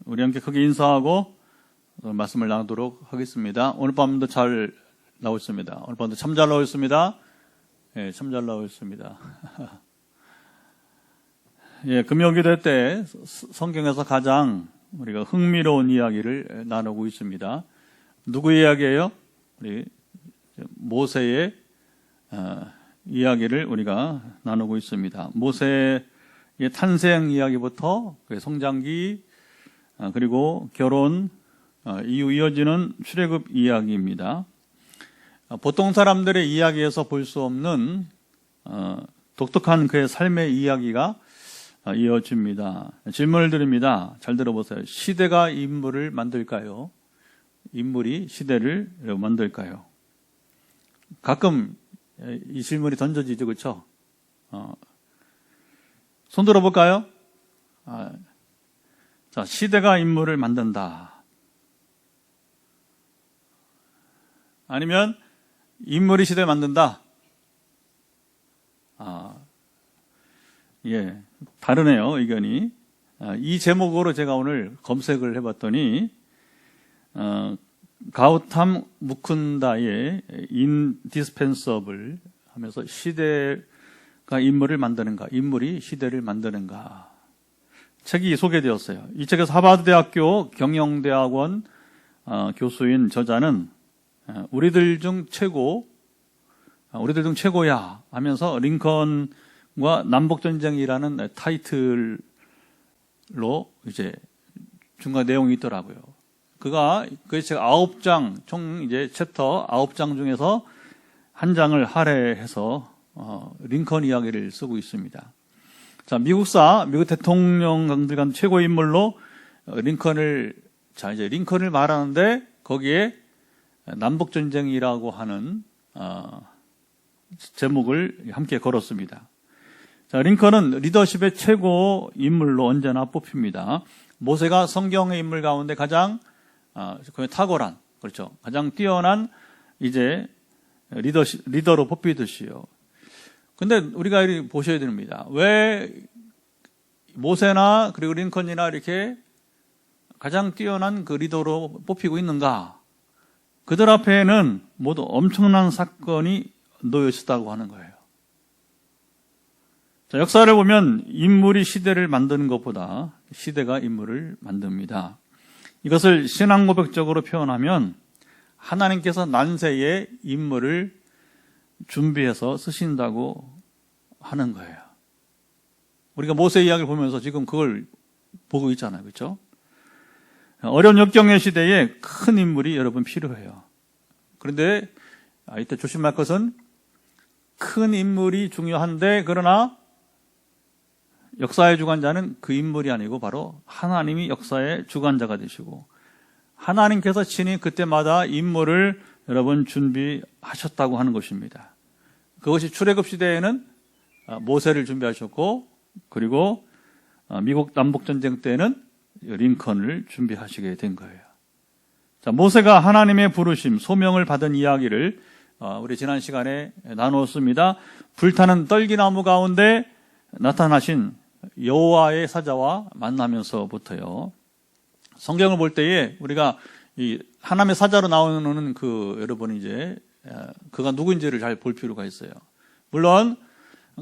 우리 함께 크게 인사하고 말씀을 나누도록 하겠습니다. 오늘 밤도 잘 나오셨습니다. 오늘 밤도 참 잘 나오셨습니다. 예, 참 잘 나오셨습니다. 예, 금요기도 때 성경에서 가장 우리가 흥미로운 이야기를 나누고 있습니다. 누구 이야기예요? 우리 모세의 이야기를 우리가 나누고 있습니다. 모세의 탄생 이야기부터 성장기 그리고 결혼 이후 이어지는 출애굽 이야기입니다. 보통 사람들의 이야기에서 볼 수 없는 독특한 그의 삶의 이야기가 이어집니다. 질문을 드립니다. 잘 들어보세요. 시대가 인물을 만들까요? 인물이 시대를 만들까요? 가끔 이 질문이 던져지죠, 그렇죠? 손 들어볼까요? 자, 시대가 인물을 만든다. 아니면 인물이 시대를 만든다. 예, 다르네요, 의견이. 이 제목으로 제가 오늘 검색을 해봤더니 가우탐 무쿤다의 인디스펜서블 하면서 시대가 인물을 만드는가, 인물이 시대를 만드는가 책이 소개되었어요. 이 책에서 하버드 대학교 경영대학원 교수인 저자는 우리들 중 최고야 하면서 링컨과 남북전쟁이라는 타이틀로 이제 중간 내용이 있더라고요. 그가 그 책 9장, 총 이제 챕터 9장 중에서 한 장을 할애해서 링컨 이야기를 쓰고 있습니다. 자, 미국 대통령들 간 최고 인물로 링컨을 말하는데 거기에 남북전쟁이라고 하는 제목을 함께 걸었습니다. 자, 링컨은 리더십의 최고 인물로 언제나 뽑힙니다. 모세가 성경의 인물 가운데 가장 탁월한, 그렇죠, 가장 뛰어난 이제 리더로 뽑히듯이요. 근데 우리가 보셔야 됩니다. 왜 모세나 그리고 링컨이나 이렇게 가장 뛰어난 그 리더로 뽑히고 있는가? 그들 앞에는 모두 엄청난 사건이 놓여 있었다고 하는 거예요. 자, 역사를 보면 인물이 시대를 만드는 것보다 시대가 인물을 만듭니다. 이것을 신앙 고백적으로 표현하면 하나님께서 난세에 인물을 준비해서 쓰신다고 하는 거예요. 우리가 모세 이야기를 보면서 지금 그걸 보고 있잖아요. 그렇죠? 어려운 역경의 시대에 큰 인물이 여러분 필요해요. 그런데 이때 조심할 것은 큰 인물이 중요한데 그러나 역사의 주관자는 그 인물이 아니고 바로 하나님이 역사의 주관자가 되시고 하나님께서 친히 그때마다 인물을 여러분 준비하셨다고 하는 것입니다. 그것이 출애굽 시대에는 모세를 준비하셨고 그리고 미국 남북전쟁 때는 링컨을 준비하시게 된 거예요. 자, 모세가 하나님의 부르심, 소명을 받은 이야기를 우리 지난 시간에 나누었습니다. 불타는 떨기나무 가운데 나타나신 여호와의 사자와 만나면서부터요. 성경을 볼 때에 우리가 이 하나님의 사자로 나오는 여러분 이제 그가 누구인지를 잘 볼 필요가 있어요. 물론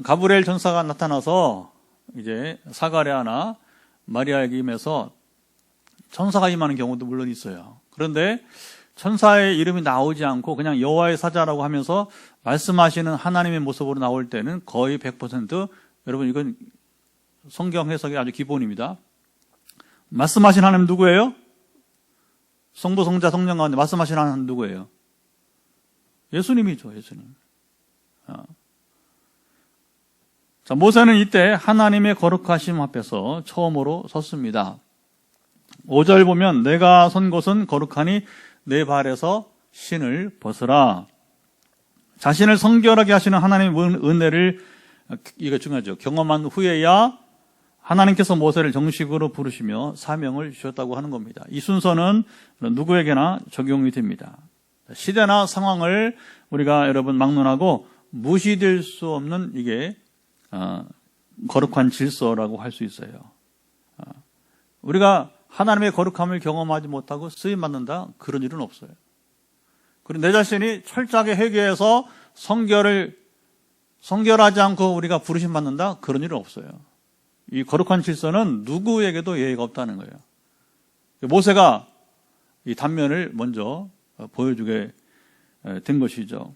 가브리엘 전사가 나타나서 이제 사가랴나 마리아에게 임해서 천사가 임하는 경우도 물론 있어요. 그런데 천사의 이름이 나오지 않고 그냥 여호와의 사자라고 하면서 말씀하시는 하나님의 모습으로 나올 때는 거의 100% 여러분 이건 성경 해석이 아주 기본입니다. 말씀하신 하나님 누구예요? 성부, 성자, 성령 가운데 말씀하신 하나님 누구예요? 예수님이죠, 예수님. 자, 모세는 이때 하나님의 거룩하심 앞에서 처음으로 섰습니다. 5절 보면 내가 선 곳은 거룩하니 내 발에서 신을 벗으라. 자신을 성결하게 하시는 하나님의 은혜를, 이거 중요하죠, 경험한 후에야 하나님께서 모세를 정식으로 부르시며 사명을 주셨다고 하는 겁니다. 이 순서는 누구에게나 적용이 됩니다. 시대나 상황을 우리가 여러분 막론하고 무시될 수 없는 이게 거룩한 질서라고 할 수 있어요. 우리가 하나님의 거룩함을 경험하지 못하고 쓰임받는다? 그런 일은 없어요. 그리고 내 자신이 철저하게 회개해서 성결하지 않고 우리가 부르심 받는다? 그런 일은 없어요. 이 거룩한 질서는 누구에게도 예의가 없다는 거예요. 모세가 이 단면을 먼저 보여주게 된 것이죠.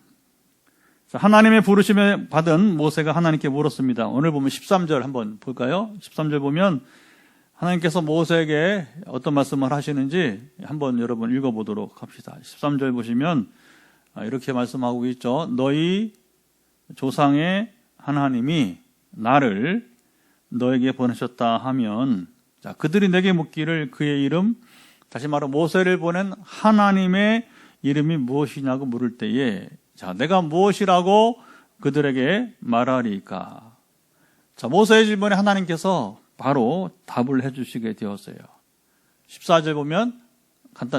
하나님의 부르심에 받은 모세가 하나님께 물었습니다. 오늘 보면 13절 한번 볼까요? 13절 보면 하나님께서 모세에게 어떤 말씀을 하시는지 한번 여러분 읽어보도록 합시다. 13절 보시면 이렇게 말씀하고 있죠. 너희 조상의 하나님이 나를 너에게 보내셨다 하면, 자, 그들이 내게 묻기를 그의 이름, 다시 말해 모세를 보낸 하나님의 이름이 무엇이냐고 물을 때에, 자, 내가 무엇이라고 그들에게 말하리까? 자, 모세의 질문에 하나님께서 바로 답을 해주시게 되었어요. 14절 보면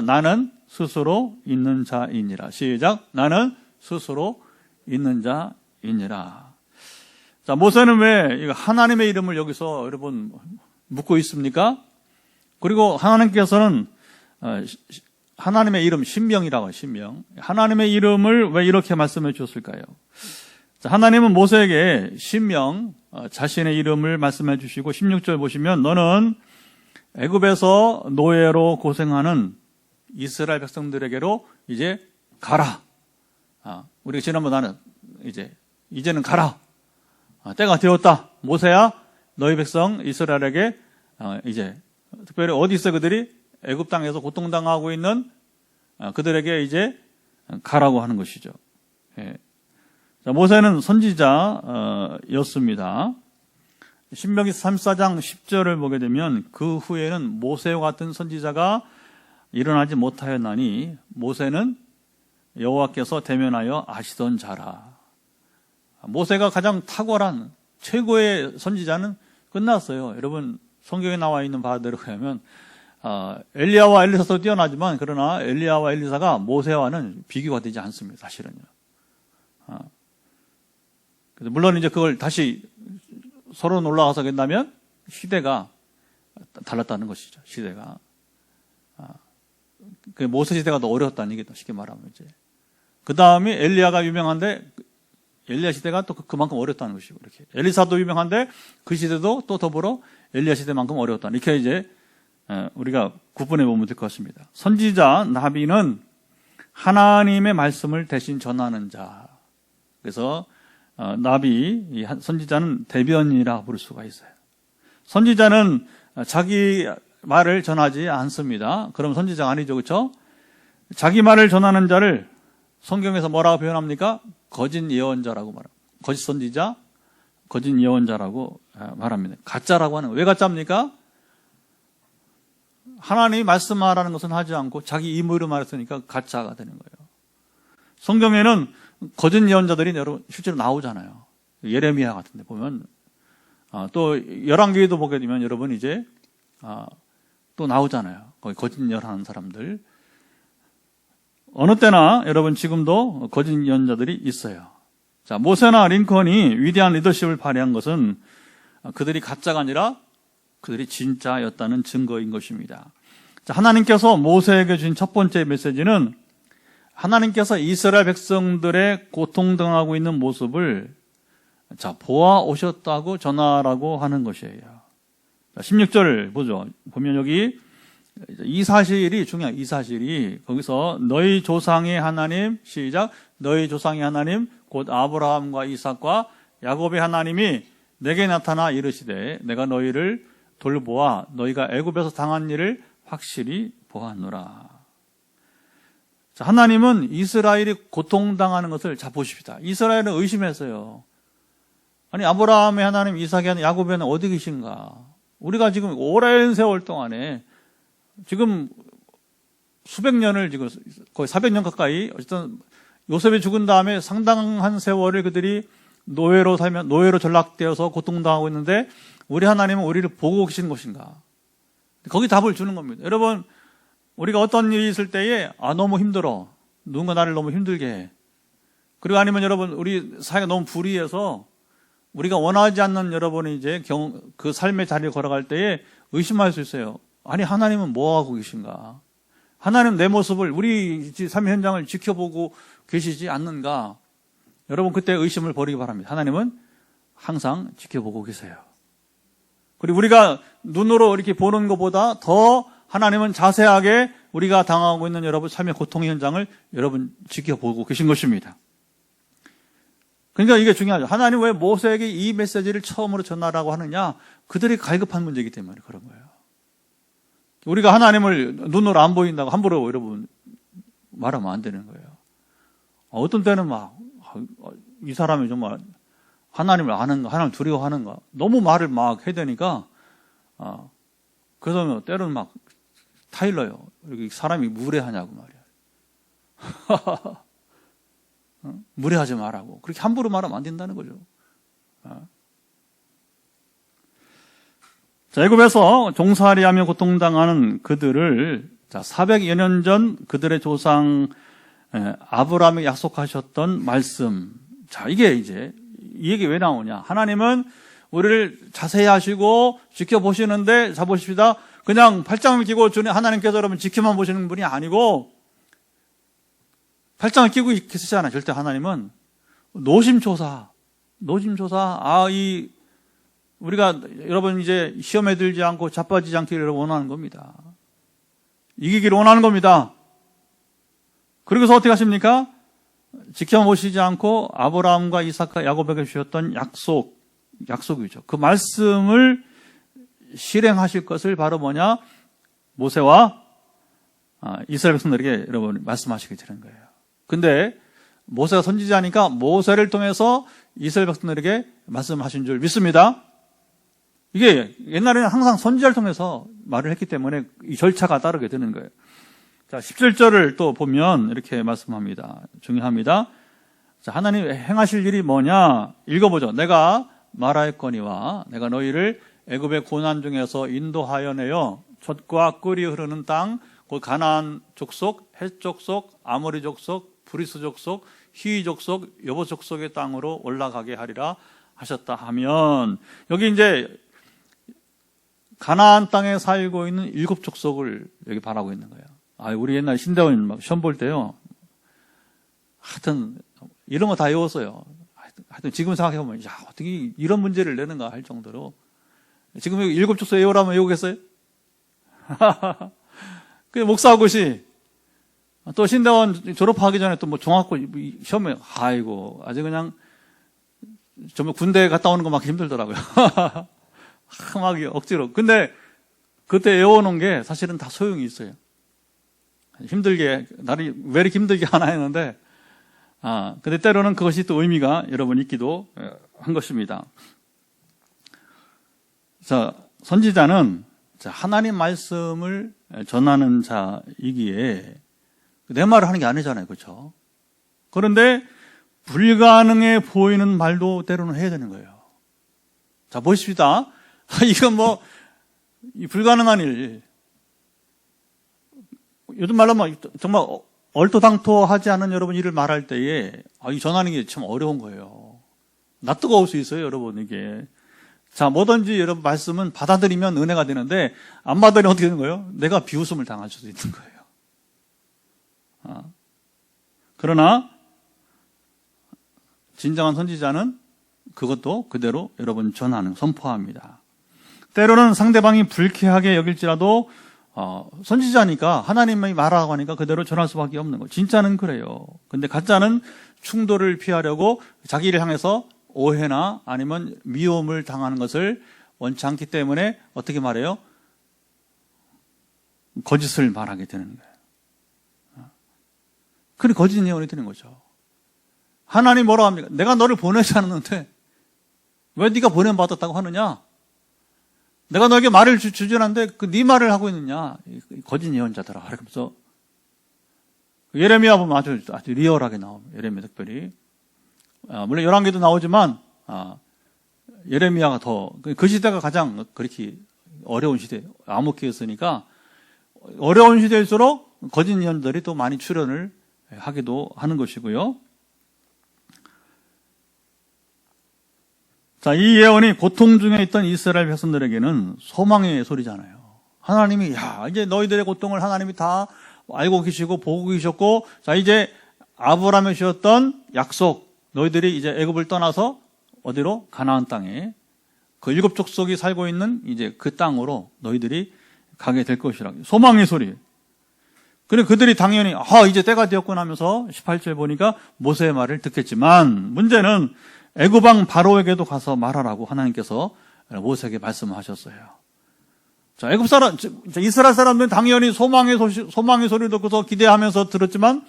나는 스스로 있는 자이니라. 시작. 나는 스스로 있는 자이니라. 자, 모세는 왜 하나님의 이름을 여기서 여러분 묻고 있습니까? 그리고 하나님께서는 하나님의 이름, 신명이라고 해요. 신명. 하나님의 이름을 왜 이렇게 말씀해 주셨을까요? 자, 하나님은 모세에게 신명, 자신의 이름을 말씀해 주시고 16절 보시면 너는 애굽에서 노예로 고생하는 이스라엘 백성들에게로 이제 가라. 우리가 지난번 나는 이제는 가라. 때가 되었다. 모세야, 너희 백성 이스라엘에게 이제 특별히 어디 있어 그들이 애굽 땅에서 고통당하고 있는 그들에게 이제 가라고 하는 것이죠. 예. 자, 모세는 선지자였습니다. 신명기 34장 10절을 보게 되면 그 후에는 모세와 같은 선지자가 일어나지 못하였나니 모세는 여호와께서 대면하여 아시던 자라. 모세가 가장 탁월한 최고의 선지자는 끝났어요. 여러분 성경에 나와 있는 바대로 하면 엘리야와 엘리사도 뛰어나지만 그러나 엘리야와 엘리사가 모세와는 비교가 되지 않습니다. 사실은요. 물론 이제 그걸 다시 서로 올라가서 된다면 시대가 달랐다는 것이죠. 시대가. 그 모세 시대가 더 어려웠다는 얘기다. 쉽게 말하면 이제. 그 다음에 엘리야가 유명한데 엘리야 시대가 또 그만큼 어렵다는 것이고 이렇게. 엘리사도 유명한데 그 시대도 또 더불어 엘리야 시대만큼 어려웠다. 이렇게 이제 우리가 구분해 보면 될 것 같습니다. 선지자 나비는 하나님의 말씀을 대신 전하는 자. 그래서 나비, 선지자는 대변이라 부를 수가 있어요. 선지자는 자기 말을 전하지 않습니다. 그럼 선지자가 아니죠, 그렇죠? 자기 말을 전하는 자를 성경에서 뭐라고 표현합니까? 거짓 예언자라고 말합니다. 거짓 선지자, 거짓 예언자라고 말합니다. 가짜라고 하는 거예요. 왜 가짜입니까? 하나님이 말씀하라는 것은 하지 않고 자기 임의로 말했으니까 가짜가 되는 거예요. 성경에는 거짓 예언자들이 여러분 실제로 나오잖아요. 예레미야 같은 데 보면 또 열왕기에도 보게 되면 여러분 이제 또 나오잖아요. 거기 거짓 예언하는 사람들. 어느 때나 여러분 지금도 거짓 예언자들이 있어요. 자, 모세나 링컨이 위대한 리더십을 발휘한 것은 그들이 가짜가 아니라 그들이 진짜였다는 증거인 것입니다. 자, 하나님께서 모세에게 주신 첫 번째 메시지는 하나님께서 이스라엘 백성들의 고통당하고 있는 모습을 보아오셨다고 전하라고 하는 것이에요. 16절 보죠. 보면 여기 이 사실이 중요해요. 이 사실이 거기서 너희 조상의 하나님, 시작, 너희 조상의 하나님 곧 아브라함과 이삭과 야곱의 하나님이 내게 나타나 이르시되 내가 너희를 돌보아 너희가 애굽에서 당한 일을 확실히 보았노라. 자, 하나님은 이스라엘이 고통당하는 것을 보십시다. 이스라엘은 의심했어요. 아니 아브라함의 하나님, 이삭의 하나님, 야곱의 하나님 어디 계신가? 우리가 지금 오랜 세월 동안에 지금 수백 년을 지금 거의 400년 가까이 어쨌든 요셉이 죽은 다음에 상당한 세월을 그들이 노예로 살면 노예로 전락되어서 고통당하고 있는데 우리 하나님은 우리를 보고 계신 것인가? 거기 답을 주는 겁니다. 여러분 우리가 어떤 일이 있을 때에 너무 힘들어. 누군가 나를 너무 힘들게 해. 그리고 아니면 여러분 우리 사회가 너무 불의해서 우리가 원하지 않는 여러분이 이제 그 삶의 자리를 걸어갈 때에 의심할 수 있어요. 아니, 하나님은 뭐 하고 계신가? 하나님 내 모습을, 우리 삶의 현장을 지켜보고 계시지 않는가? 여러분, 그때 의심을 버리기 바랍니다. 하나님은 항상 지켜보고 계세요. 그리고 우리가 눈으로 이렇게 보는 것보다 더 하나님은 자세하게 우리가 당하고 있는 여러분 삶의 고통의 현장을 여러분 지켜보고 계신 것입니다. 그러니까 이게 중요하죠. 하나님 왜 모세에게 이 메시지를 처음으로 전하라고 하느냐? 그들이 갈급한 문제이기 때문에 그런 거예요. 우리가 하나님을 눈으로 안 보인다고 함부로 여러분 말하면 안 되는 거예요. 어떤 때는 막 이 사람이 정말 하나님을 아는가, 하나님을 두려워하는가, 너무 말을 막 해야 되니까 그래서 때로는 막 타일러요. 여기 사람이 무례하냐고 말이야. 무례하지 말라고. 그렇게 함부로 말하면 안 된다는 거죠. 자, 애굽에서 종살이하며 고통당하는 그들을 400여 년 전 그들의 조상 아브라함이 약속하셨던 말씀. 자, 이게 이제 이 얘기 왜 나오냐? 하나님은 우리를 자세히 하시고 지켜보시는데, 자 보십시다. 그냥 팔짱을 끼고 주는 하나님께서 여러분 지켜만 보시는 분이 아니고, 팔짱을 끼고 계시잖아요. 절대 하나님은 노심초사. 우리가 여러분 이제 시험에 들지 않고 자빠지지 않기를 원하는 겁니다. 이기기를 원하는 겁니다. 그러고서 어떻게 하십니까? 지켜보시지 않고 아브라함과 이삭과 야곱에게 주셨던 약속이죠. 그 말씀을 실행하실 것을 바로 뭐냐? 모세와 이스라엘 백성들에게 여러분 말씀하시게 되는 거예요. 근데 모세가 선지자니까 모세를 통해서 이스라엘 백성들에게 말씀하신 줄 믿습니다. 이게 옛날에는 항상 선지자를 통해서 말을 했기 때문에 이 절차가 따르게 되는 거예요. 자, 17절을 또 보면 이렇게 말씀합니다. 중요합니다. 자, 하나님 행하실 일이 뭐냐? 읽어보죠. 내가 말하였거니와 내가 너희를 애굽의 고난 중에서 인도하여 내어 젖과 꿀이 흐르는 땅, 곧 가나안 족속, 헷 족속, 아모리 족속, 브리스 족속, 히위 족속, 여보 족속의 땅으로 올라가게 하리라 하셨다 하면, 여기 이제 가나안 땅에 살고 있는 7 족속을 여기 바라고 있는 거예요. 우리 옛날 신대원 막 시험 볼 때요. 하여튼 이런 거 다 외웠어요. 하여튼 지금 생각해보면, 야, 어떻게 이런 문제를 내는가 할 정도로. 지금 7 족속 외우라면 외우겠어요? 그 목사하고시 또 신대원 졸업하기 전에 또 뭐 종합고 시험에, 아주 그냥 정말 군대 갔다 오는 거 막 힘들더라고요. 막 억지로. 근데 그때 외워놓은 게 사실은 다 소용이 있어요. 힘들게, 나를 왜 이렇게 힘들게 하나 했는데, 근데 때로는 그것이 또 의미가 여러분 있기도 한 것입니다. 자, 선지자는 하나님 말씀을 전하는 자이기에 내 말을 하는 게 아니잖아요. 그렇죠? 그런데 불가능해 보이는 말도 때로는 해야 되는 거예요. 자, 보십시다. 이건 뭐 불가능한 일. 요즘 말로 막 정말 얼토당토하지 않은 여러분 일을 말할 때에 이 전하는 게 참 어려운 거예요. 낯뜨거울 수 있어요, 여러분. 이게. 자, 뭐든지 여러분 말씀은 받아들이면 은혜가 되는데 안 받아들이면 어떻게 되는 거예요? 내가 비웃음을 당할 수도 있는 거예요. 그러나 진정한 선지자는 그것도 그대로 여러분 전하는, 선포합니다. 때로는 상대방이 불쾌하게 여길지라도 선지자니까 하나님이 말하고 하니까 그대로 전할 수밖에 없는 거예요. 진짜는 그래요. 근데 가짜는 충돌을 피하려고 자기를 향해서 오해나 아니면 미움을 당하는 것을 원치 않기 때문에 어떻게 말해요? 거짓을 말하게 되는 거예요. 그게 거짓 예언이 되는 거죠. 하나님 뭐라고 합니까? 내가 너를 보내지 않았는데 왜 네가 보냄받았다고 하느냐? 내가 너에게 말을 주지 않았는데 네 말을 하고 있느냐? 거짓 예언자들아. 그러면서 예레미야 보면 아주 리얼하게 나옵니다. 예레미야 특별히. 물론 열왕기도 나오지만 예레미야가 더, 그 시대가 가장 그렇게 어려운 시대, 암흑기였으니까 어려운 시대일수록 거짓 예언들이 또 많이 출현을 하기도 하는 것이고요. 자, 이 예언이 고통 중에 있던 이스라엘 백성들에게는 소망의 소리잖아요. 하나님이 이제 너희들의 고통을 하나님이 다 알고 계시고 보고 계셨고, 자 이제 아브라함에 주셨던 약속, 너희들이 이제 애굽을 떠나서 어디로? 가나안 땅에 그 일곱 족속이 살고 있는 이제 그 땅으로 너희들이 가게 될 것이라. 소망의 소리. 그래 그들이 당연히 이제 때가 되었구나 하면서 18절에 보니까 모세의 말을 듣겠지만, 문제는 애굽 왕 바로에게도 가서 말하라고 하나님께서 모세에게 말씀하셨어요. 자, 애굽 사람, 이스라엘 사람들은 당연히 소망의 소리를 듣고서 기대하면서 들었지만,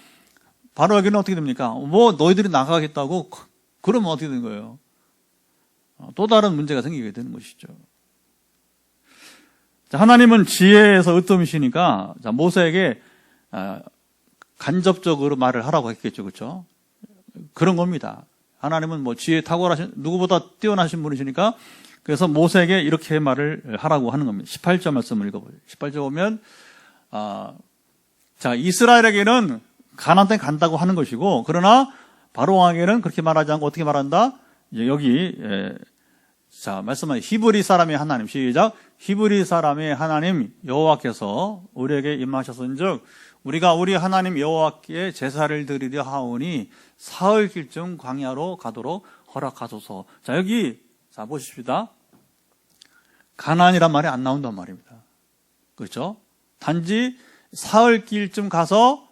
바로에게는 어떻게 됩니까? 너희들이 나가겠다고? 그러면 어떻게 된 거예요? 또 다른 문제가 생기게 되는 것이죠. 자, 하나님은 지혜에서 으뜸이시니까, 자, 모세에게, 간접적으로 말을 하라고 했겠죠. 그렇죠? 그런 겁니다. 하나님은 지혜에 탁월하신, 누구보다 뛰어나신 분이시니까, 그래서 모세에게 이렇게 말을 하라고 하는 겁니다. 18절 말씀을 읽어보세요. 18절 보면, 자, 이스라엘에게는 가나안 땅에 간다고 하는 것이고, 그러나 바로 왕에게는 그렇게 말하지 않고 어떻게 말한다? 이제 여기, 자, 말씀은 히브리 사람의 하나님, 시작. 히브리 사람의 하나님 여호와께서 우리에게 임하셨은즉 우리가 우리 하나님 여호와께 제사를 드리려 하오니 사흘길쯤 광야로 가도록 허락하소서. 자, 여기 자 보십시다. 가나안이란 말이 안 나온단 말입니다. 그렇죠? 단지 사흘길쯤 가서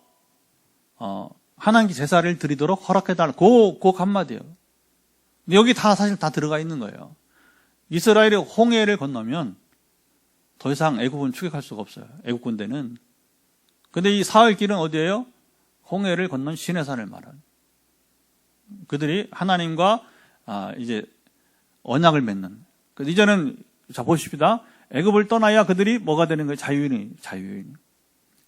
하나님께 제사를 드리도록 허락해달라. 그 한마디예요. 근데 여기 사실 다 들어가 있는 거예요. 이스라엘이 홍해를 건너면 더 이상 애굽은 추격할 수가 없어요. 애굽 군대는. 근데 이 사흘길은 어디예요? 홍해를 건넌 시내산을 말하는. 그들이 하나님과 이제 언약을 맺는. 이제는 자 보십시다. 애굽을 떠나야 그들이 뭐가 되는 거예요? 자유인.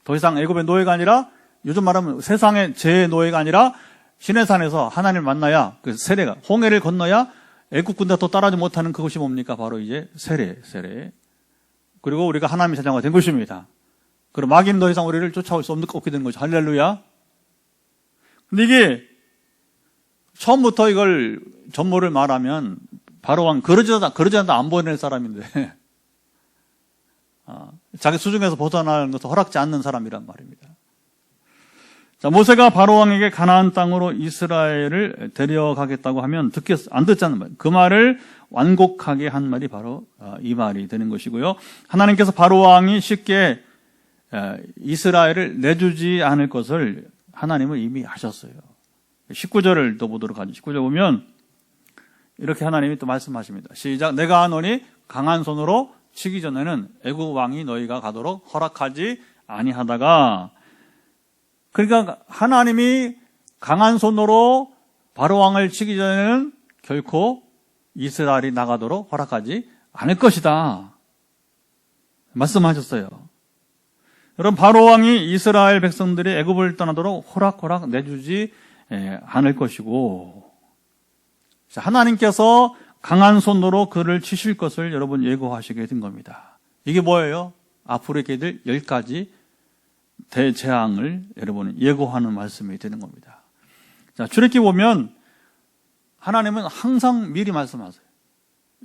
더 이상 애굽의 노예가 아니라, 요즘 말하면 세상의 제 노예가 아니라 시내산에서 하나님을 만나야, 그 세례가 홍해를 건너야 애굽 군대 또 따라하지 못하는 그것이 뭡니까? 바로 이제 세례. 그리고 우리가 하나님의 제자가 된 것입니다. 그리고 마귀는 더 이상 우리를 쫓아올 수 없게 된 거죠. 할렐루야. 근데 이게 처음부터 이걸 전모를 말하면 바로 왕 그러자다 안 보낼 사람인데 자기 수중에서 벗어나는 것을 허락지 않는 사람이란 말입니다. 자, 모세가 바로 왕에게 가나안 땅으로 이스라엘을 데려가겠다고 하면 안 듣자는 말. 그 말을 완곡하게 한 말이 바로 이 말이 되는 것이고요. 하나님께서 바로 왕이 쉽게 이스라엘을 내주지 않을 것을 하나님은 이미 아셨어요. 19절을 또 보도록 하죠. 19절 보면 이렇게 하나님이 또 말씀하십니다. 시작. 내가 하노니 강한 손으로 치기 전에는 애국 왕이 너희가 가도록 허락하지 아니하다가, 그러니까 하나님이 강한 손으로 바로 왕을 치기 전에는 결코 이스라엘이 나가도록 허락하지 않을 것이다 말씀하셨어요. 여러분, 바로 왕이 이스라엘 백성들이 애굽을 떠나도록 호락 내주지 않을 것이고, 하나님께서 강한 손으로 그를 치실 것을 여러분 예고하시게 된 겁니다. 이게 뭐예요? 앞으로 있게 될 10가지 대재앙을 여러분 예고하는 말씀이 되는 겁니다. 자, 출애굽기 보면 하나님은 항상 미리 말씀하세요.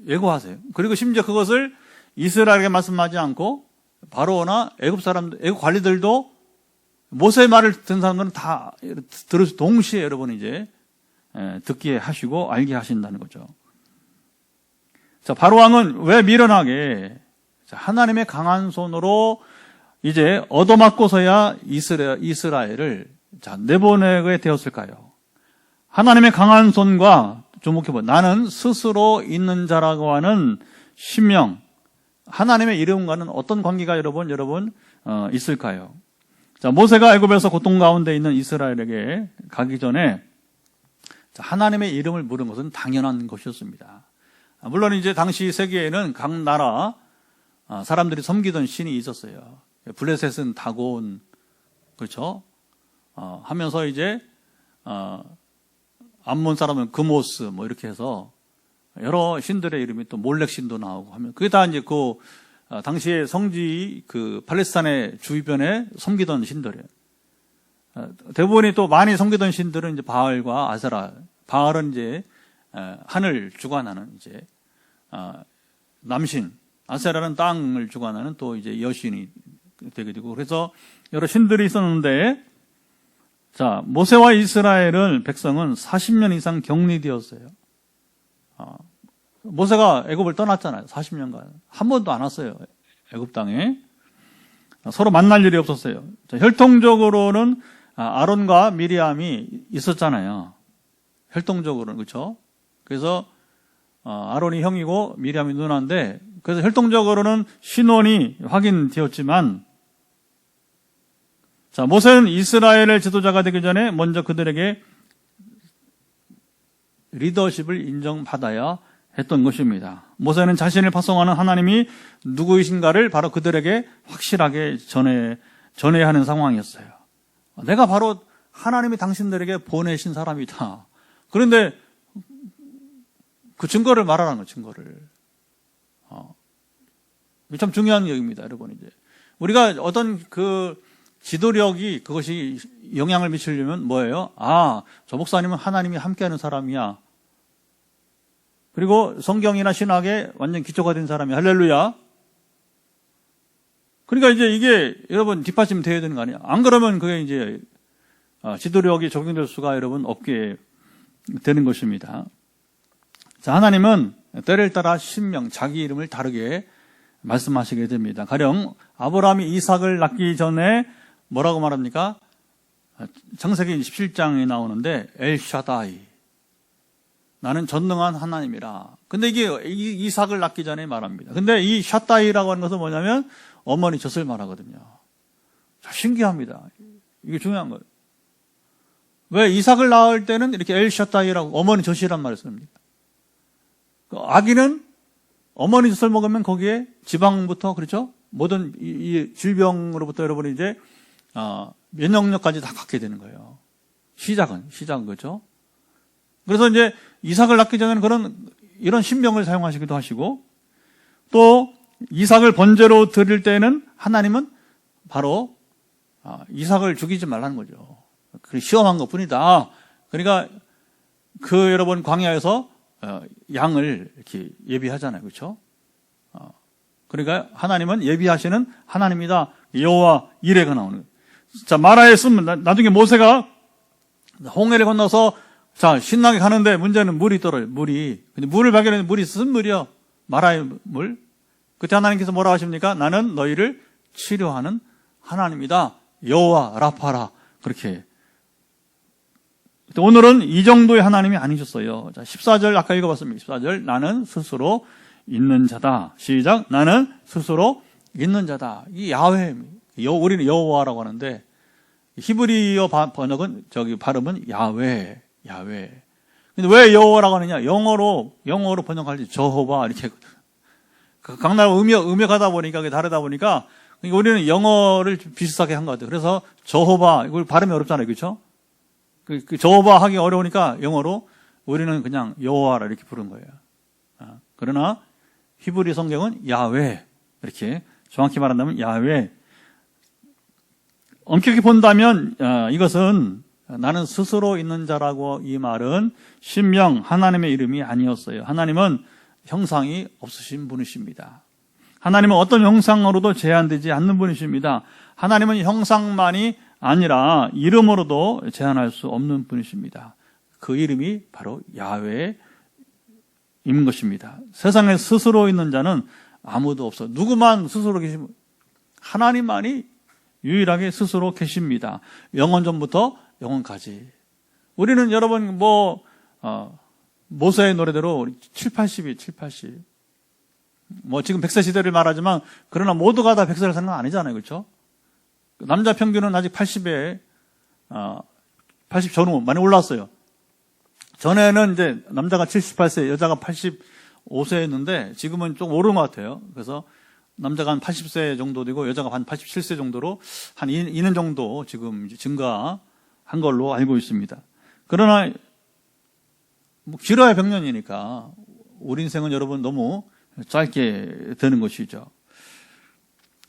예고하세요. 그리고 심지어 그것을 이스라엘에게 말씀하지 않고 바로나 애굽 관리들도 모세의 말을 듣는 사람들은 다 들을 동시에 여러분 이제 듣게 하시고 알게 하신다는 거죠. 자, 바로 왕은 왜 미련하게 하나님의 강한 손으로 이제 얻어맞고서야 이스라엘을 내보내게 되었을까요? 하나님의 강한 손과 주목해보. 나는 스스로 있는 자라고 하는 신명, 하나님의 이름과는 어떤 관계가 여러분 있을까요? 자, 모세가 애굽에서 고통 가운데 있는 이스라엘에게 가기 전에 하나님의 이름을 물은 것은 당연한 것이었습니다. 물론 이제 당시 세계에는 각 나라 사람들이 섬기던 신이 있었어요. 블레셋은 다곤, 그렇죠? 하면서 이제 암몬 사람은 그모스 뭐 이렇게 해서 여러 신들의 이름이 또 몰렉 신도 나오고 하면, 그게 다 이제 당시에 성지 팔레스타인의 주변에 섬기던 신들이에요. 대부분이 또 많이 섬기던 신들은 이제 바알과 아세라. 바알은 이제 하늘 주관하는 이제 남신, 아세라는 땅을 주관하는 또 이제 여신이 되게 되고, 그래서 여러 신들이 있었는데, 자, 모세와 이스라엘은 백성은 40년 이상 격리되었어요. 모세가 애굽을 떠났잖아요. 40년간 한 번도 안 왔어요. 애굽 땅에 서로 만날 일이 없었어요. 자, 혈통적으로는 아론과 미리암이 있었잖아요. 혈통적으로는, 그렇죠? 그래서 아론이 형이고 미리암이 누나인데, 그래서 혈통적으로는 신혼이 확인되었지만, 자, 모세는 이스라엘의 지도자가 되기 전에 먼저 그들에게 리더십을 인정받아야 했던 것입니다. 모세는 자신을 파송하는 하나님이 누구이신가를 바로 그들에게 확실하게 전해야 하는 상황이었어요. 내가 바로 하나님이 당신들에게 보내신 사람이다. 그런데 그 증거를 말하라는 거예요, 증거를. 이게 참 중요한 얘기입니다, 여러분. 이제 우리가 어떤 그 지도력이 그것이 영향을 미치려면 뭐예요? 저 목사님은 하나님이 함께하는 사람이야. 그리고 성경이나 신학에 완전 기초가 된 사람이야. 할렐루야. 그러니까 이제 이게 여러분 뒷받침 돼야 되는 거 아니야? 안 그러면 그게 이제 지도력이 적용될 수가 여러분 없게 되는 것입니다. 자, 하나님은 때를 따라 신명, 자기 이름을 다르게 말씀하시게 됩니다. 가령 아브라함이 이삭을 낳기 전에 뭐라고 말합니까? 창세기 17장에 나오는데 엘샤다이, 나는 전능한 하나님이라. 근데 이게 이삭을 낳기 전에 말합니다. 근데 이 샤다이라고 하는 것은 뭐냐면 어머니 젖을 말하거든요. 자, 신기합니다. 이게 중요한 거예요. 왜 이삭을 낳을 때는 이렇게 엘샤다이라고 어머니 젖이란 말을 씁니까? 아기는 어머니 젖을 먹으면 거기에 지방부터, 그렇죠? 모든 이 질병으로부터 여러분이 이제 면역력까지 다 갖게 되는 거예요. 시작은 그렇죠? 그래서 이제 이삭을 낳기 전에는 이런 신명을 사용하시기도 하시고, 또 이삭을 번제로 드릴 때는 하나님은 바로 이삭을 죽이지 말라는 거죠. 그게 시험한 것 뿐이다. 그러니까 여러분 광야에서 양을 이렇게 예비하잖아요, 그렇죠? 그러니까 하나님은 예비하시는 하나님이다. 여호와 이레가 나오는 거예요. 자, 마라에 쓰면 나중에 모세가 홍해를 건너서 자, 신나게 가는데 문제는 물이 떨어요. 근데 물을 발견했는데 물이 쓴 물이요. 마라의 물. 그때 하나님께서 뭐라고 하십니까? 나는 너희를 치료하는 하나님이다. 여호와 라파라. 그렇게. 오늘은 이 정도의 하나님이 아니셨어요. 자, 14절 아까 읽어봤습니다. 14절. 나는 스스로 있는 자다. 시작. 나는 스스로 있는 자다. 이 야훼입니다. 우리는 여호와라고 하는데 히브리어 번역은 발음은 야훼. 근데 왜 여호와라고 하느냐? 영어로 번역할 때 저호바 이렇게 각 나라 음역하다 보니까 다르다 보니까 우리는 영어를 비슷하게 한 것 같아요. 그래서 저호바 이걸 발음이 어렵잖아요, 그렇죠? 그 저호바 하기 어려우니까 영어로 우리는 그냥 여호와라 이렇게 부른 거예요. 그러나 히브리 성경은 야훼 이렇게 정확히 말한다면 야훼. 엄격히 본다면 이것은 나는 스스로 있는 자라고 이 말은 신명 하나님의 이름이 아니었어요. 하나님은 형상이 없으신 분이십니다. 하나님은 어떤 형상으로도 제한되지 않는 분이십니다. 하나님은 형상만이 아니라 이름으로도 제한할 수 없는 분이십니다. 그 이름이 바로 야훼인 것입니다. 세상에 스스로 있는 자는 아무도 없어. 누구만 스스로 계시면 하나님만이 유일하게 스스로 계십니다. 영원 전부터 영원까지. 우리는 여러분 모세의 노래대로 7, 80. 지금 100세 시대를 말하지만 그러나 모두가 다 100세를 사는 건 아니잖아요. 그렇죠? 남자 평균은 아직 80에 80 전후 많이 올랐어요. 전에는 이제 남자가 78세, 여자가 85세였는데 지금은 좀 오른 것 같아요. 그래서 남자가 한 80세 정도 되고 여자가 한 87세 정도로 한 2년 정도 지금 이제 증가한 걸로 알고 있습니다. 그러나 길어야 100년이니까 우리 인생은 여러분 너무 짧게 되는 것이죠.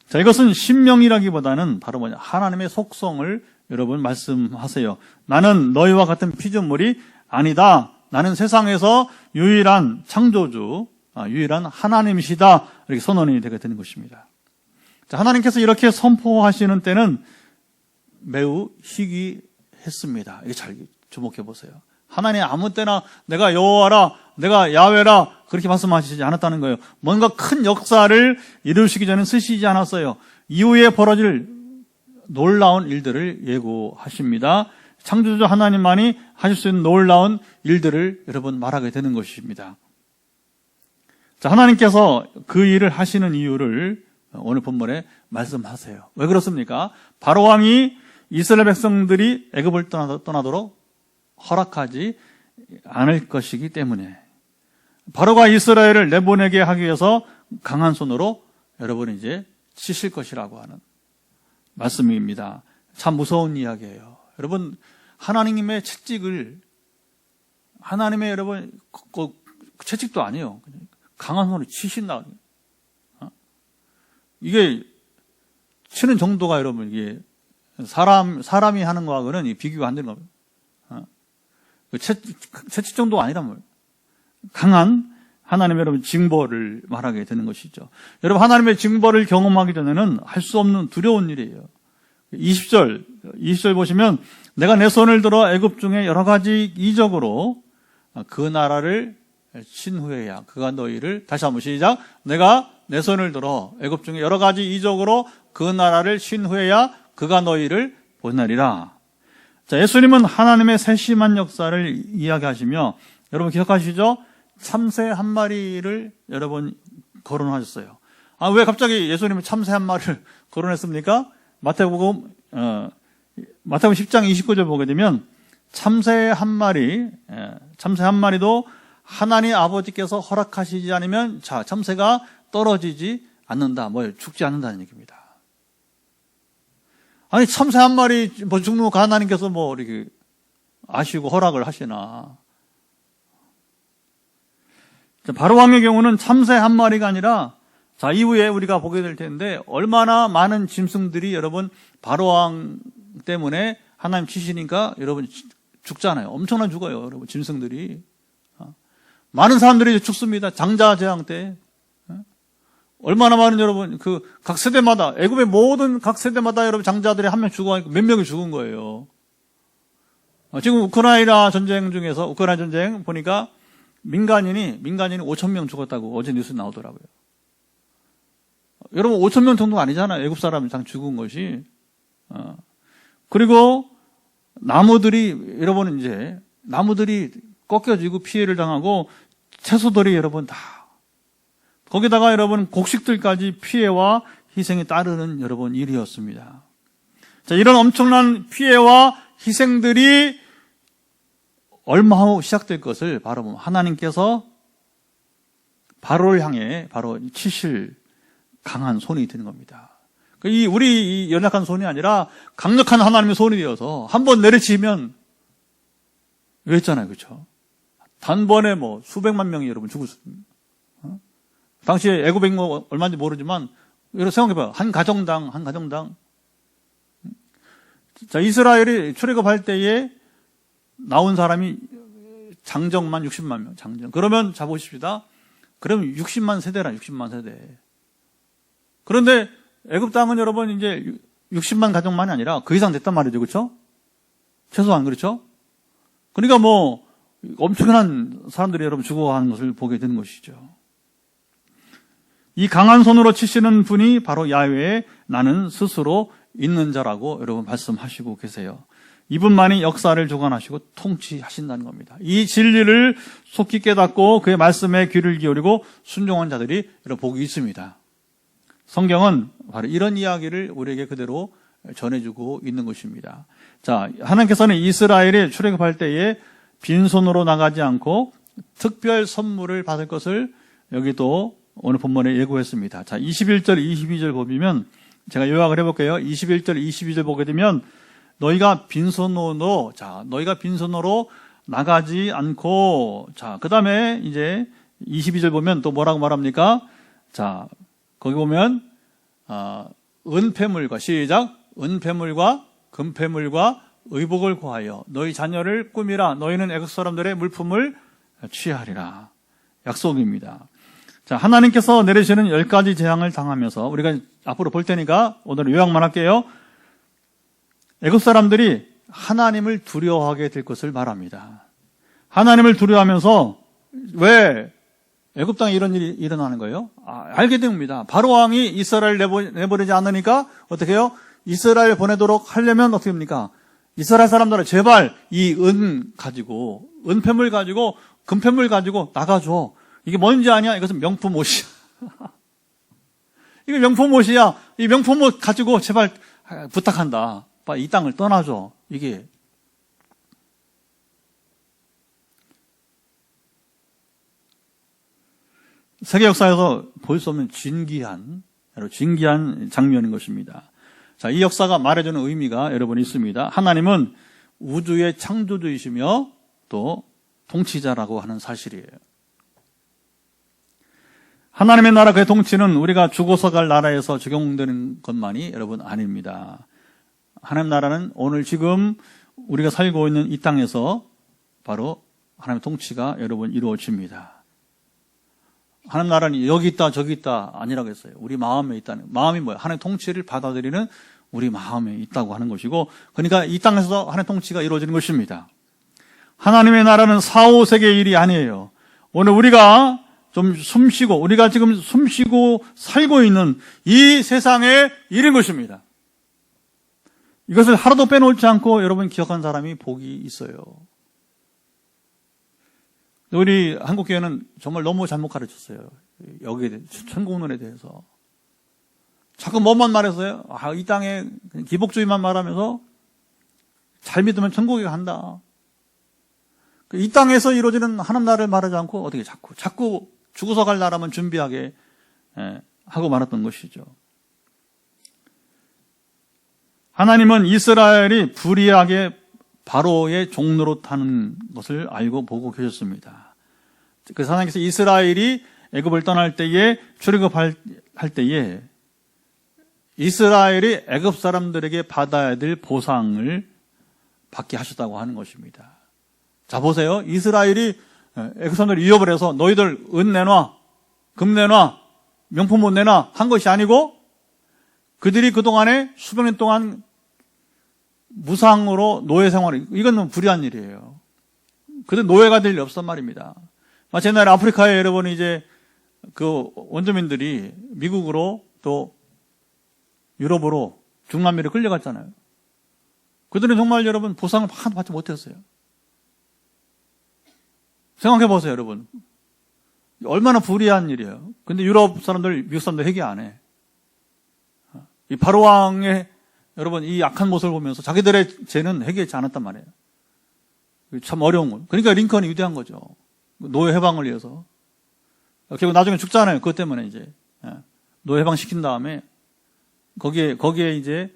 자, 이것은 신명이라기보다는 바로 하나님의 속성을 여러분 말씀하세요. 나는 너희와 같은 피조물이 아니다. 나는 세상에서 유일한 창조주, 유일한 하나님이시다 이렇게 선언이 되게 되는 것입니다. 자, 하나님께서 이렇게 선포하시는 때는 매우 희귀했습니다. 이게 잘 주목해 보세요. 하나님 아무 때나 내가 여호와라, 내가 야훼라 그렇게 말씀하시지 않았다는 거예요. 뭔가 큰 역사를 이루시기 전에 쓰시지 않았어요. 이후에 벌어질 놀라운 일들을 예고하십니다. 창조주 하나님만이 하실 수 있는 놀라운 일들을 여러분 말하게 되는 것입니다. 자, 하나님께서 그 일을 하시는 이유를 오늘 본문에 말씀하세요. 왜 그렇습니까? 바로 왕이 이스라엘 백성들이 애굽을 떠나도록 허락하지 않을 것이기 때문에, 바로가 이스라엘을 내보내게 하기 위해서 강한 손으로 여러분 이제 치실 것이라고 하는 말씀입니다. 참 무서운 이야기예요. 여러분, 하나님의 채찍을, 하나님의 여러분 채찍도 아니에요. 강한 손으로 치신다. 이게 치는 정도가 여러분 이게 사람이 하는 거하고는 비교가 안 되는 겁니다. 채찍 정도가 아니란 말이에요. 강한 하나님의 여러분 징벌을 말하게 되는 것이죠. 여러분, 하나님의 징벌을 경험하기 전에는 할 수 없는 두려운 일이에요. 20절 보시면 내가 내 손을 들어 애굽 중에 여러 가지 이적으로 그 나라를 친 후에야 그가 너희를, 다시 한번 시작, 내가 내 손을 들어 애굽 중에 여러 가지 이적으로 그 나라를 친 후에야 그가 너희를 보내리라. 자, 예수님은 하나님의 세심한 역사를 이야기하시며, 여러분 기억하시죠? 참새 한 마리를 여러분 거론하셨어요. 왜 갑자기 예수님은 참새 한 마리를 거론했습니까? 마태복음 10장 29절 보게 되면 참새 한 마리도 하나님 아버지께서 허락하시지 않으면 참새가 떨어지지 않는다, 죽지 않는다는 얘기입니다. 아니, 참새 한 마리 죽는 거 하나님께서 이렇게 아시고 허락을 하시나. 바로 왕의 경우는 참새 한 마리가 아니라, 이후에 우리가 보게 될 텐데, 얼마나 많은 짐승들이 여러분, 바로 왕 때문에 하나님 치시니까 여러분 죽잖아요. 엄청나게 죽어요, 여러분, 짐승들이. 많은 사람들이 죽습니다. 장자 재앙 때. 얼마나 많은 여러분, 각 세대마다, 애굽의 모든 각 세대마다 여러분 장자들이 한 명 죽어가니까 몇 명이 죽은 거예요. 지금 우크라이나 전쟁 중에서, 우크라이나 전쟁 보니까 민간인이 5,000명 죽었다고 어제 뉴스 나오더라고요. 여러분, 5,000명 정도가 아니잖아요. 애굽 사람이 당 죽은 것이. 그리고 나무들이 꺾여지고 피해를 당하고 채소들이 여러분 다, 거기다가 여러분 곡식들까지 피해와 희생이 따르는 여러분 일이었습니다. 자, 이런 엄청난 피해와 희생들이 얼마 후 시작될 것을 바로 하나님께서 바로를 향해 바로 치실 강한 손이 되는 겁니다. 우리 연약한 손이 아니라 강력한 하나님의 손이 되어서 한번 내리치면, 이랬잖아요, 그렇죠? 단번에 수백만 명이 여러분 죽었습니다. 당시에 애굽 인구 얼마인지 모르지만, 여러분 생각해봐요. 한 가정당. 자, 이스라엘이 출애굽할 때에 나온 사람이 장정만 60만 명, 장정. 그러면 잡으십시다. 그러면 60만 세대라, 60만 세대. 그런데 애굽 땅은 여러분 이제 60만 가정만이 아니라 그 이상 됐단 말이죠, 그렇죠? 최소한, 그렇죠? 그러니까 엄청난 사람들이 여러분 죽어가는 것을 보게 되는 것이죠. 이 강한 손으로 치시는 분이 바로 야훼의 나는 스스로 있는 자라고 여러분 말씀하시고 계세요. 이분만이 역사를 주관하시고 통치하신다는 겁니다. 이 진리를 속히 깨닫고 그의 말씀에 귀를 기울이고 순종한 자들이 여러분 복이 있습니다. 성경은 바로 이런 이야기를 우리에게 그대로 전해주고 있는 것입니다. 자, 하나님께서는 이스라엘이 출애굽할 때에 빈손으로 나가지 않고 특별 선물을 받을 것을 여기도 오늘 본문에 예고했습니다. 자, 21절, 22절 보면 제가 요약을 해볼게요. 21절, 22절 보게 되면 너희가 빈손으로 나가지 않고, 자, 그 다음에 이제 22절 보면 또 뭐라고 말합니까? 자, 거기 보면 은폐물과, 시작, 은폐물과 금폐물과 의복을 구하여 너희 자녀를 꾸미라. 너희는 애굽 사람들의 물품을 취하리라. 약속입니다. 자, 하나님께서 내리시는 10가지 재앙을 당하면서 우리가 앞으로 볼 테니까 오늘 요약만 할게요. 애굽 사람들이 하나님을 두려워하게 될 것을 말합니다. 하나님을 두려워하면서 왜 애굽 땅에 이런 일이 일어나는 거예요? 알게 됩니다. 바로 왕이 이스라엘 내보내지 않으니까 어떻게 해요? 이스라엘 보내도록 하려면 어떻게 합니까? 이스라엘 사람들은 제발 이 은폐물 가지고 금폐물 가지고 나가줘. 이게 뭔지 아냐? 이것은 명품 옷이야. 이거 명품 옷이야. 이 명품 옷 가지고 제발 부탁한다. 이 땅을 떠나줘. 이게 세계 역사에서 볼 수 없는 진기한 장면인 것입니다. 자, 이 역사가 말해주는 의미가 여러분 있습니다. 하나님은 우주의 창조주이시며 또 통치자라고 하는 사실이에요. 하나님의 나라 그의 통치는 우리가 죽어서 갈 나라에서 적용되는 것만이 여러분 아닙니다. 하나님 나라는 오늘 지금 우리가 살고 있는 이 땅에서 바로 하나님의 통치가 여러분 이루어집니다. 하나님 나라는 여기 있다 저기 있다 아니라고 했어요. 우리 마음에 있다는. 마음이 뭐예요? 하나님의 통치를 받아들이는 우리 마음에 있다고 하는 것이고, 그러니까 이 땅에서 하나님의 통치가 이루어지는 것입니다. 하나님의 나라는 4, 5세계의 일이 아니에요. 오늘 우리가 좀 우리가 지금 숨쉬고 살고 있는 이 세상의 일인 것입니다. 이것을 하루도 빼놓지 않고 여러분 기억한 사람이 복이 있어요. 우리 한국교회는 정말 너무 잘못 가르쳤어요. 여기에 대해, 천국론에 대해서. 자꾸 뭐만 말했어요? 이 땅에 기복주의만 말하면서 잘 믿으면 천국에 간다. 이 땅에서 이루어지는 하나님 나라를 말하지 않고 어떻게 자꾸 죽어서 갈 나라만 준비하게 하고 말았던 것이죠. 하나님은 이스라엘이 불의하게 바로의 종로로 타는 것을 알고 보고 계셨습니다. 그래서 하나님께서 이스라엘이 애굽을 떠날 때에 출애굽할 때에 이스라엘이 애굽 사람들에게 받아야 될 보상을 받게 하셨다고 하는 것입니다. 자, 보세요. 이스라엘이 애굽 사람들을 위협을 해서 너희들 은 내놔, 금 내놔, 명품 옷 내놔 한 것이 아니고 그들이 그동안에 수백 년 동안 무상으로 노예 생활을, 이건 너무 불의한 일이에요. 그들 노예가 될 일 없단 말입니다. 마치 옛날에 아프리카에 여러분 이제 그 원주민들이 미국으로 또 유럽으로 중남미로 끌려갔잖아요. 그들은 정말 여러분 보상을 하나도 받지 못했어요. 생각해 보세요, 여러분. 얼마나 불의한 일이에요. 근데 유럽 사람들, 미국 사람들 회개 안 해. 이 바로 왕의 여러분 이 악한 모습을 보면서 자기들의 죄는 회개하지 않았단 말이에요. 참 어려운 거. 그러니까 링컨이 위대한 거죠. 노예 해방을 위해서. 결국 나중에 죽잖아요. 그것 때문에 이제 노예 해방 시킨 다음에 거기에 이제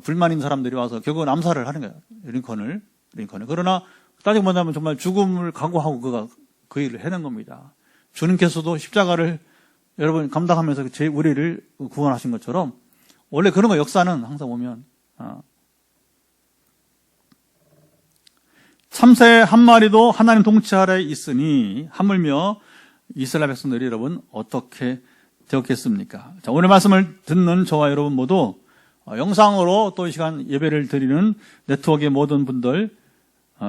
불만 있는 사람들이 와서 결국은 암살을 하는 거예요. 링컨을. 그러나 따지고 보자면 정말 죽음을 각오하고 그가 그 일을 해낸 겁니다. 주님께서도 십자가를 여러분 감당하면서 우리를 구원하신 것처럼 원래 그런 거 역사는 항상 보면 참새 한 마리도 하나님 통치 아래 있으니 하물며 이스라엘 백성들이 여러분 어떻게 되었겠습니까? 자, 오늘 말씀을 듣는 저와 여러분 모두 영상으로 또 이 시간 예배를 드리는 네트워크의 모든 분들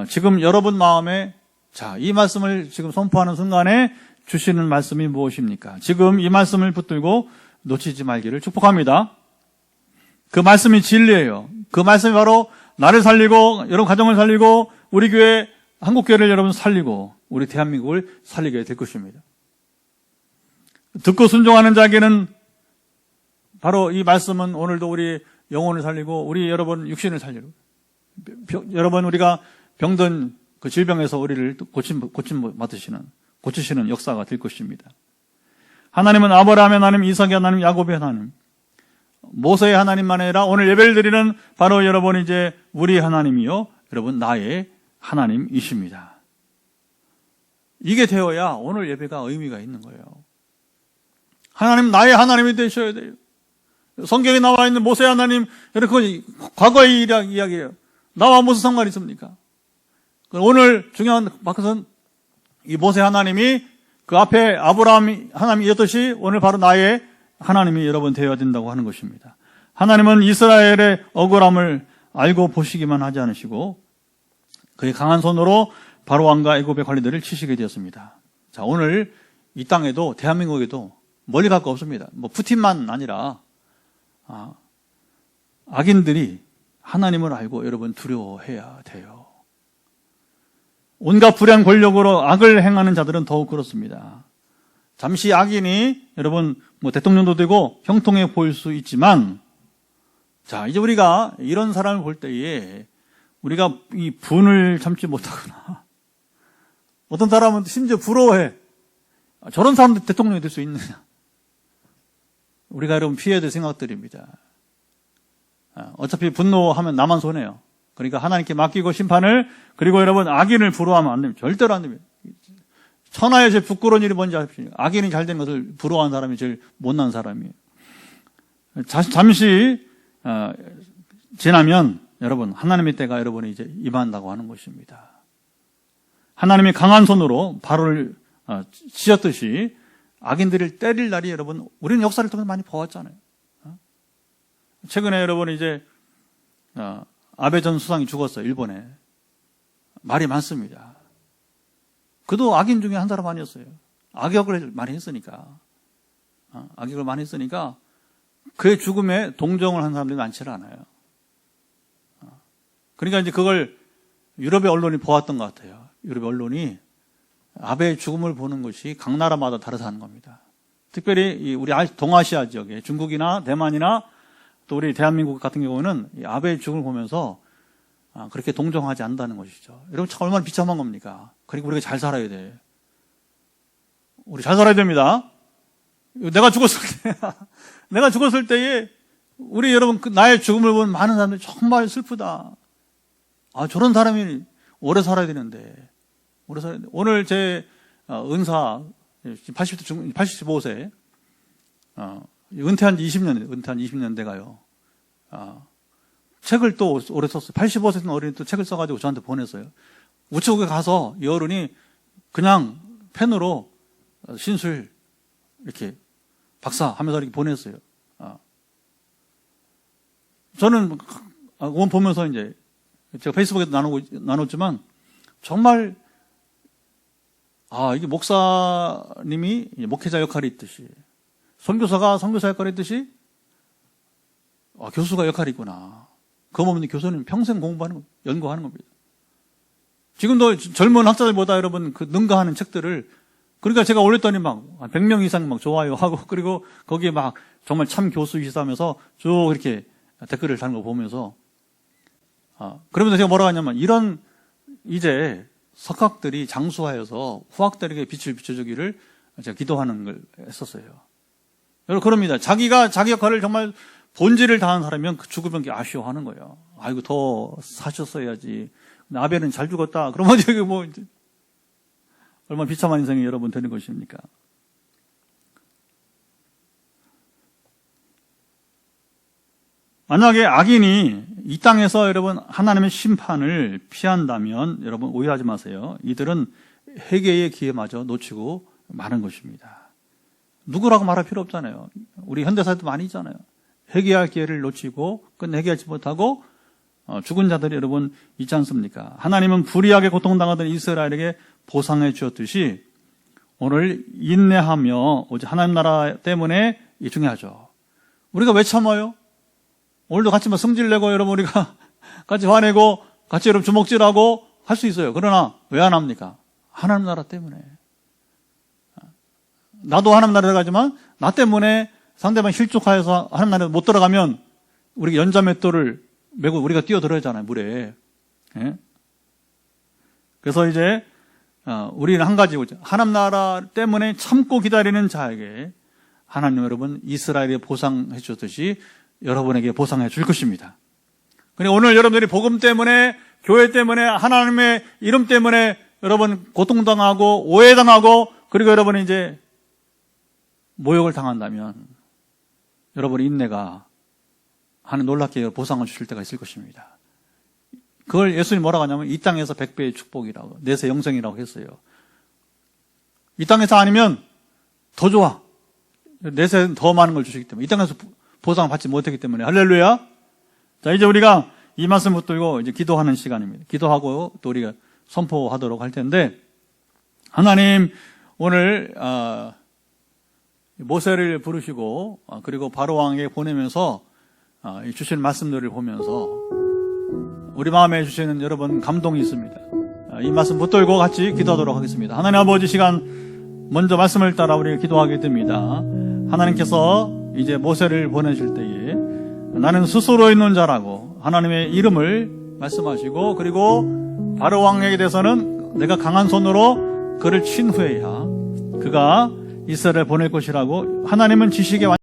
지금 여러분 마음에 자, 이 말씀을 지금 선포하는 순간에 주시는 말씀이 무엇입니까? 지금 이 말씀을 붙들고 놓치지 말기를 축복합니다. 그 말씀이 진리예요. 그 말씀이 바로 나를 살리고 여러분 가정을 살리고 우리 교회 한국교회를 여러분 살리고 우리 대한민국을 살리게 될 것입니다. 듣고 순종하는 자에게는 바로 이 말씀은 오늘도 우리 영혼을 살리고 우리 여러분 육신을 살리고 여러분 우리가 병든 그 질병에서 우리를 고치시는 역사가 될 것입니다. 하나님은 아브라함의 하나님, 이삭의 하나님, 야곱의 하나님, 모세의 하나님만 아니라 오늘 예배를 드리는 바로 여러분 이제 우리 하나님이요, 여러분 나의 하나님이십니다. 이게 되어야 오늘 예배가 의미가 있는 거예요. 하나님 나의 하나님이 되셔야 돼요. 성경에 나와 있는 모세 하나님, 여러분 과거의 이야기예요. 나와 무슨 상관이 있습니까? 오늘 중요한 것은 이 모세 하나님이 그 앞에 아브라함이 하나님이었듯이 오늘 바로 나의 하나님이 여러분 되어야 된다고 하는 것입니다. 하나님은 이스라엘의 억울함을 알고 보시기만 하지 않으시고 그의 강한 손으로 바로왕과 애굽의 관리들을 치시게 되었습니다. 자, 오늘 이 땅에도 대한민국에도 멀리 갈 거 없습니다. 뭐 푸틴만 아니라 악인들이 하나님을 알고 여러분 두려워해야 돼요. 온갖 불의한 권력으로 악을 행하는 자들은 더욱 그렇습니다. 잠시 악인이 여러분 뭐 대통령도 되고 형통해 보일 수 있지만, 자, 이제 우리가 이런 사람을 볼 때에 우리가 이 분을 참지 못하거나 어떤 사람은 심지어 부러워해. 저런 사람도 대통령이 될 수 있느냐. 우리가 여러분 피해야 될 생각들입니다. 어차피 분노하면 나만 손해요. 그러니까 하나님께 맡기고 심판을, 그리고 여러분 악인을 부러워하면 안 됩니다. 절대로 안 됩니다. 천하에 제일 부끄러운 일이 뭔지 아십니까? 악인이 잘 된 것을 부러워하는 사람이 제일 못난 사람이에요. 잠시 지나면 여러분 하나님의 때가 여러분이 이제 임한다고 하는 것입니다. 하나님이 강한 손으로 바로를 쥐었듯이 악인들을 때릴 날이 여러분 우리는 역사를 통해서 많이 보았잖아요. 최근에 여러분 이제 아베 전 수상이 죽었어요. 일본에. 말이 많습니다. 그도 악인 중에 한 사람 아니었어요. 악역을 많이 했으니까. 악역을 많이 했으니까 그의 죽음에 동정을 한 사람들이 많지 않아요. 그러니까 이제 그걸 유럽의 언론이 보았던 것 같아요. 유럽의 언론이 아베의 죽음을 보는 것이 각 나라마다 다르다는 겁니다. 특별히 우리 동아시아 지역에 중국이나 대만이나 또 우리 대한민국 같은 경우는 아베의 죽음을 보면서 그렇게 동정하지 않는다는 것이죠. 여러분 참 얼마나 비참한 겁니까? 그리고 우리가 잘 살아야 돼. 우리 잘 살아야 됩니다. 내가 죽었을 때에 우리 여러분 나의 죽음을 본 많은 사람들이 정말 슬프다. 저런 사람이 오래 살아야 되는데. 오늘 제 은사 85세 은퇴한 지 20년 돼가요. 책을 또 오래 썼어요. 85세 된 어른이 또 책을 써가지고 저한테 보냈어요. 우체국에 가서 이 어른이 그냥 펜으로 신술 이렇게 박사 하면서 이렇게 보냈어요. 저는 그건 보면서 이제 제가 페이스북에도 나눴지만 정말 이게 목사님이 목회자 역할이 있듯이 선교사가 선교사 역할이 있듯이 교수가 역할이 있구나. 그거 보면 교수는 평생 공부하는 겁니다. 연구하는 겁니다. 지금도 젊은 학자들보다 여러분 그 능가하는 책들을, 그러니까 제가 올렸더니 막 100명 이상 막 좋아요하고, 그리고 거기에 막 정말 참 교수이시다면서 쭉 이렇게 댓글을 다는 거 보면서 그러면서 제가 뭐라고 하냐면, 이런 이제 석학들이 장수하여서 후학들에게 빛을 비춰주기를 제가 기도하는 걸 했었어요. 여러분 그럽니다. 자기가 자기 역할을 정말 본질을 다한 사람이면 그 죽으면 아쉬워하는 거예요. 아이고 더 사셨어야지. 아벨은 잘 죽었다. 그러면 저기 뭐 이제 얼마나 비참한 인생이 여러분 되는 것입니까? 만약에 악인이 이 땅에서 여러분 하나님의 심판을 피한다면 여러분 오해하지 마세요. 이들은 회개의 기회마저 놓치고 마는 것입니다. 누구라고 말할 필요 없잖아요. 우리 현대사에도 많이 있잖아요. 회개할 기회를 놓치고 끝내 회개하지 못하고 죽은 자들이 여러분 있지 않습니까? 하나님은 불의하게 고통당하던 이스라엘에게 보상해 주었듯이 오늘 인내하며 오직 하나님 나라 때문에 이 중요하죠. 우리가 왜 참아요? 오늘도 같이 막 성질내고 여러분 우리가 같이 화내고 같이 여러분 주먹질하고 할 수 있어요. 그러나 왜 안 합니까? 하나님 나라 때문에. 나도 하나님 나라에 가지만 나 때문에 상대방 실족하여서 하나님 나라에 못 들어가면 우리가 연자맷돌을 메고 우리가 뛰어들어야 하잖아요, 물에. 예? 그래서 이제 우리는 한 가지 하나님 나라 때문에 참고 기다리는 자에게 하나님 여러분 이스라엘에 보상해 주셨듯이 여러분에게 보상해 줄 것입니다. 그러니까 오늘 여러분들이 복음 때문에, 교회 때문에, 하나님의 이름 때문에 여러분 고통당하고 오해당하고 그리고 여러분이 이제 모욕을 당한다면 여러분의 인내가 하나님 놀랍게 보상을 주실 때가 있을 것입니다. 그걸 예수님이 뭐라고 하냐면 이 땅에서 100배의 축복이라고, 내세 영생이라고 했어요. 이 땅에서 아니면 더 좋아. 내세는 더 많은 걸 주시기 때문에 이 땅에서 보상을 받지 못했기 때문에 할렐루야. 자, 이제 우리가 이 말씀 붙들고 이제 기도하는 시간입니다. 기도하고 또 우리가 선포하도록 할 텐데, 하나님 오늘 모세를 부르시고 그리고 바로 왕에게 보내면서 주신 말씀들을 보면서 우리 마음에 주시는 여러분 감동이 있습니다. 이 말씀 붙들고 같이 기도하도록 하겠습니다. 하나님 아버지, 시간 먼저 말씀을 따라 우리가 기도하게 됩니다. 하나님께서 이제 모세를 보내실 때에 나는 스스로 있는 자라고 하나님의 이름을 말씀하시고, 그리고 바로 왕에게 대해서는 내가 강한 손으로 그를 친 후에야 그가 이스라엘을 보낼 것이라고 하나님은 지식에